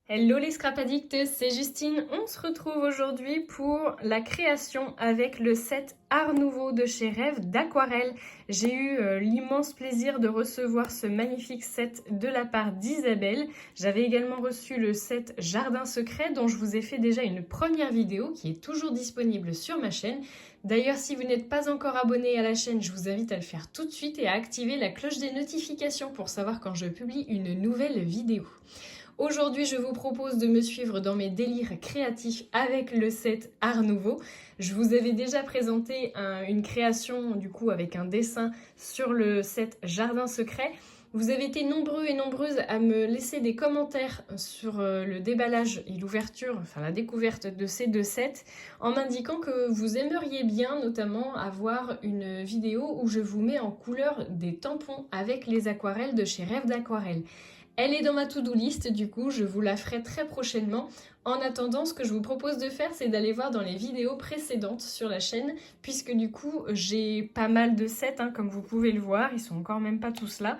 Hello les scrap addicts, c'est Justine. On se retrouve aujourd'hui pour la création avec le set Art Nouveau de chez Rêve d'Aquarelle. J'ai eu l'immense plaisir de recevoir ce magnifique set de la part d'Isabelle. J'avais également reçu le set Jardin Secret dont je vous ai fait déjà une première vidéo qui est toujours disponible sur ma chaîne. D'ailleurs, si vous n'êtes pas encore abonné à la chaîne, je vous invite à le faire tout de suite et à activer la cloche des notifications pour savoir quand je publie une nouvelle vidéo. Aujourd'hui, je vous propose de me suivre dans mes délires créatifs avec le set Art Nouveau. Je vous avais déjà présenté une création du coup avec un dessin sur le set Jardin Secret. Vous avez été nombreux et nombreuses à me laisser des commentaires sur le déballage et l'ouverture, enfin la découverte de ces deux sets, en m'indiquant que vous aimeriez bien notamment avoir une vidéo où je vous mets en couleur des tampons avec les aquarelles de chez Rêve d'Aquarelle. Elle est dans ma to-do list, du coup, je vous la ferai très prochainement. En attendant, ce que je vous propose de faire, c'est d'aller voir dans les vidéos précédentes sur la chaîne, puisque du coup, j'ai pas mal de sets, comme vous pouvez le voir, ils sont encore même pas tous là.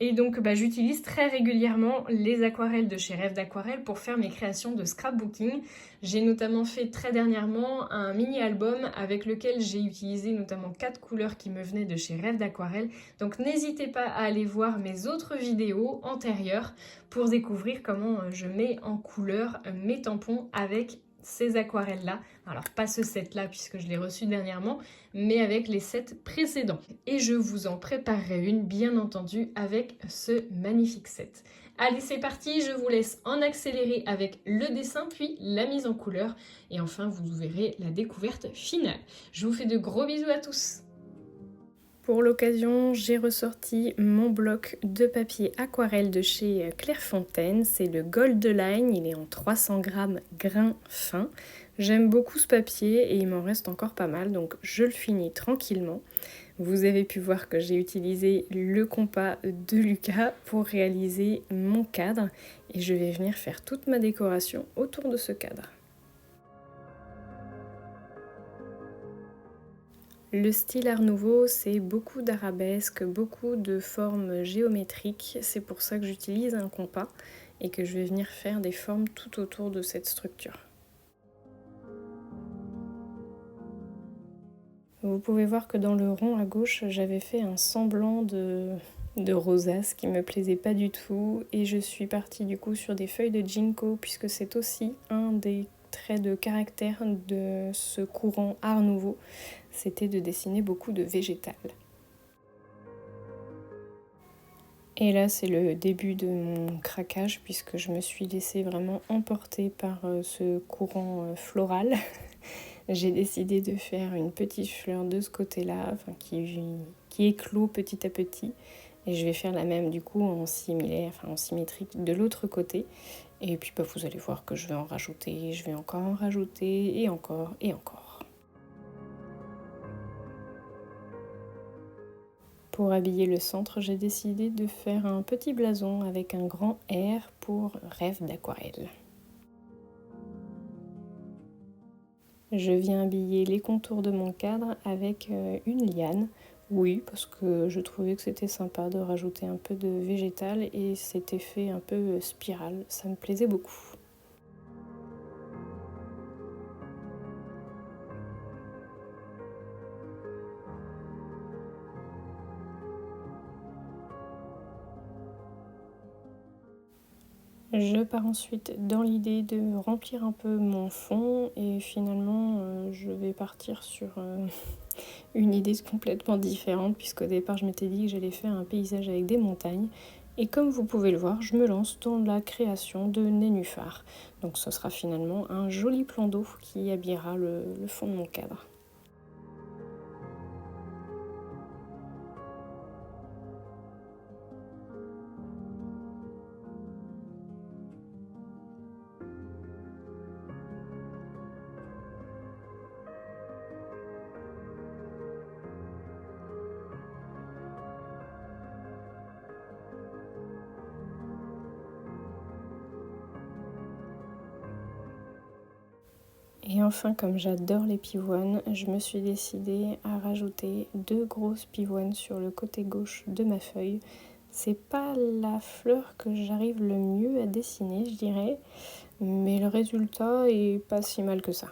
Et donc j'utilise très régulièrement les aquarelles de chez Rêve d'Aquarelle pour faire mes créations de scrapbooking. J'ai notamment fait très dernièrement un mini-album avec lequel j'ai utilisé notamment 4 couleurs qui me venaient de chez Rêve d'Aquarelle. Donc n'hésitez pas à aller voir mes autres vidéos antérieures pour découvrir comment je mets en couleur mes tampons avec ces aquarelles-là. Alors pas ce set-là puisque je l'ai reçu dernièrement, mais avec les sets précédents. Et je vous en préparerai une, bien entendu, avec ce magnifique set. Allez, c'est parti, je vous laisse en accéléré avec le dessin, puis la mise en couleur, et enfin vous verrez la découverte finale. Je vous fais de gros bisous à tous. Pour l'occasion, j'ai ressorti mon bloc de papier aquarelle de chez Clairefontaine. C'est le Gold Line, il est en 300 grammes grain fin. J'aime beaucoup ce papier et il m'en reste encore pas mal, donc je le finis tranquillement. Vous avez pu voir que j'ai utilisé le compas de Lucas pour réaliser mon cadre et je vais venir faire toute ma décoration autour de ce cadre. Le style Art Nouveau, c'est beaucoup d'arabesques, beaucoup de formes géométriques. C'est pour ça que j'utilise un compas et que je vais venir faire des formes tout autour de cette structure. Vous pouvez voir que dans le rond à gauche, j'avais fait un semblant de rosace qui me plaisait pas du tout. Et je suis partie du coup sur des feuilles de ginkgo puisque c'est aussi un des traits de caractère de ce courant Art Nouveau. C'était de dessiner beaucoup de végétal. Et là, c'est le début de mon craquage puisque je me suis laissée vraiment emporter par ce courant floral. J'ai décidé de faire une petite fleur de ce côté-là, qui éclot petit à petit. Et je vais faire la même du coup en symétrique de l'autre côté. Et puis vous allez voir que je vais en rajouter, je vais encore en rajouter et encore et encore. Pour habiller le centre, j'ai décidé de faire un petit blason avec un grand R pour Rêve d'Aquarelle. Je viens habiller les contours de mon cadre avec une liane. Oui, parce que je trouvais que c'était sympa de rajouter un peu de végétal et cet effet un peu spirale, ça me plaisait beaucoup. Je pars ensuite dans l'idée de remplir un peu mon fond et finalement je vais partir sur une idée complètement différente puisqu'au départ je m'étais dit que j'allais faire un paysage avec des montagnes et comme vous pouvez le voir je me lance dans la création de nénuphars. Donc ce sera finalement un joli plan d'eau qui habillera le fond de mon cadre. Et enfin, comme j'adore les pivoines, je me suis décidée à rajouter 2 grosses pivoines sur le côté gauche de ma feuille. C'est pas la fleur que j'arrive le mieux à dessiner, je dirais, mais le résultat est pas si mal que ça.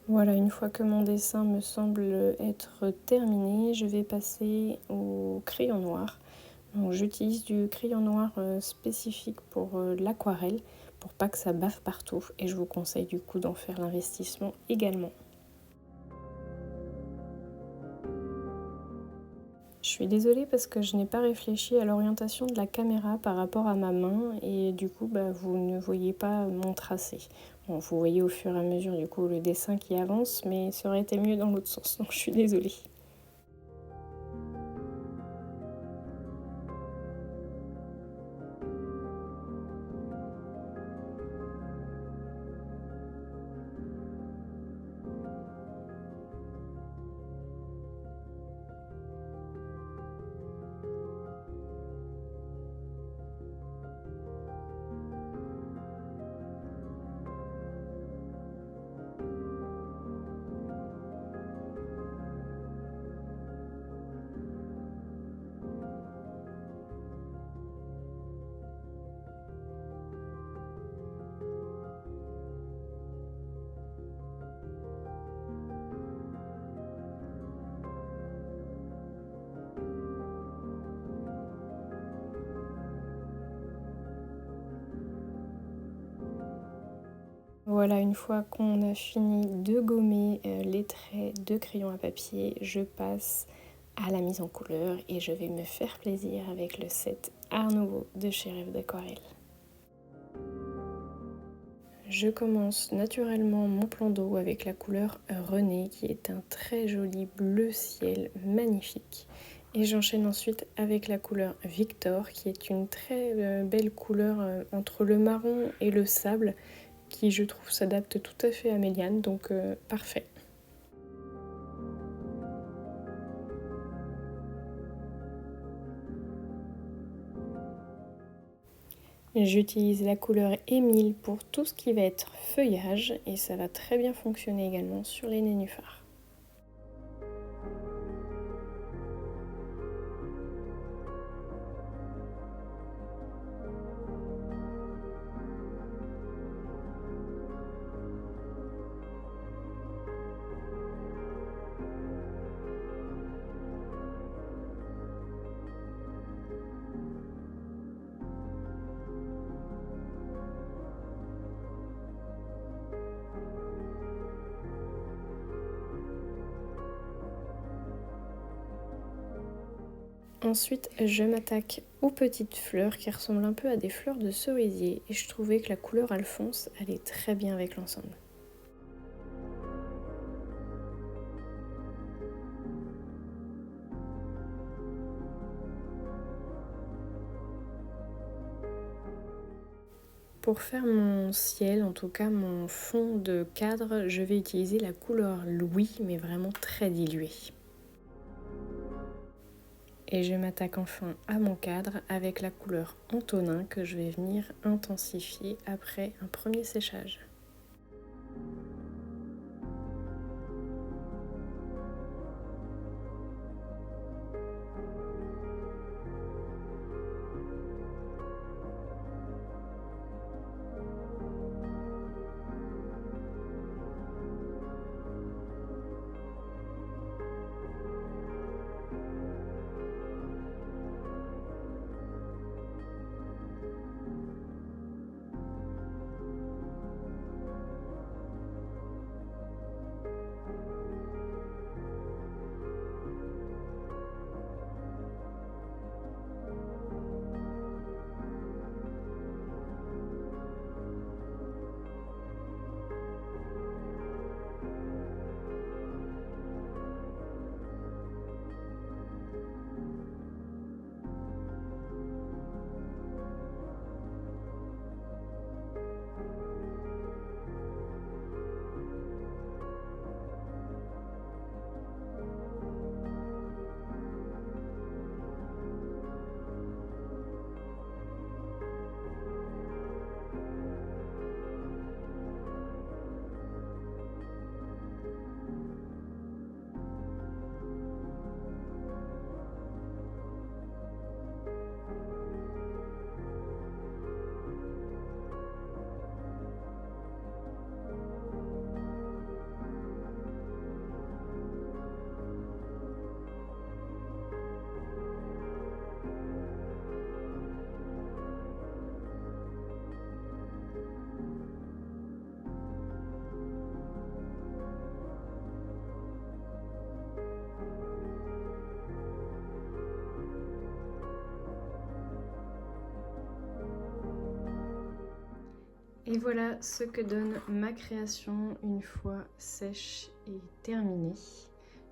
Voilà, une fois que mon dessin me semble être terminé, je vais passer au crayon noir. Donc j'utilise du crayon noir spécifique pour l'aquarelle, pour pas que ça bave partout, et je vous conseille du coup d'en faire l'investissement également. Je suis désolée parce que je n'ai pas réfléchi à l'orientation de la caméra par rapport à ma main et du coup vous ne voyez pas mon tracé. Bon, vous voyez au fur et à mesure du coup le dessin qui avance, mais ça aurait été mieux dans l'autre sens, donc je suis désolée. Voilà, une fois qu'on a fini de gommer les traits de crayon à papier, je passe à la mise en couleur et je vais me faire plaisir avec le set Art Nouveau de chez Rêve d'Aquarelle. Je commence naturellement mon plan d'eau avec la couleur René qui est un très joli bleu ciel magnifique. Et j'enchaîne ensuite avec la couleur Victor qui est une très belle couleur entre le marron et le sable qui je trouve s'adapte tout à fait à Méliane, donc parfait. J'utilise la couleur Émile pour tout ce qui va être feuillage et ça va très bien fonctionner également sur les nénuphars. Ensuite, je m'attaque aux petites fleurs qui ressemblent un peu à des fleurs de cerisier et je trouvais que la couleur Alphonse allait très bien avec l'ensemble. Pour faire mon ciel, en tout cas mon fond de cadre, je vais utiliser la couleur Louis, mais vraiment très diluée. Et je m'attaque enfin à mon cadre avec la couleur Antonin que je vais venir intensifier après un premier séchage. Et voilà ce que donne ma création une fois sèche et terminée.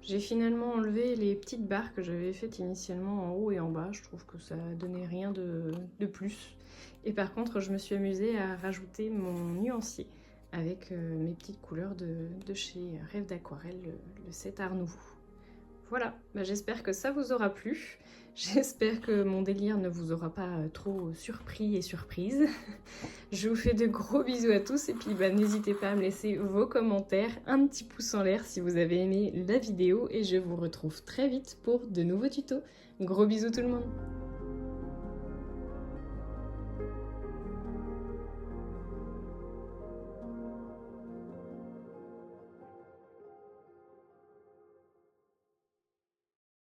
J'ai finalement enlevé les petites barres que j'avais faites initialement en haut et en bas. Je trouve que ça donnait rien de plus. Et par contre, je me suis amusée à rajouter mon nuancier avec mes petites couleurs de chez Rêve d'Aquarelle, le set Art Nouveau. Voilà, j'espère que ça vous aura plu. J'espère que mon délire ne vous aura pas trop surpris et surprise. Je vous fais de gros bisous à tous et puis n'hésitez pas à me laisser vos commentaires, un petit pouce en l'air si vous avez aimé la vidéo et je vous retrouve très vite pour de nouveaux tutos. Gros bisous tout le monde!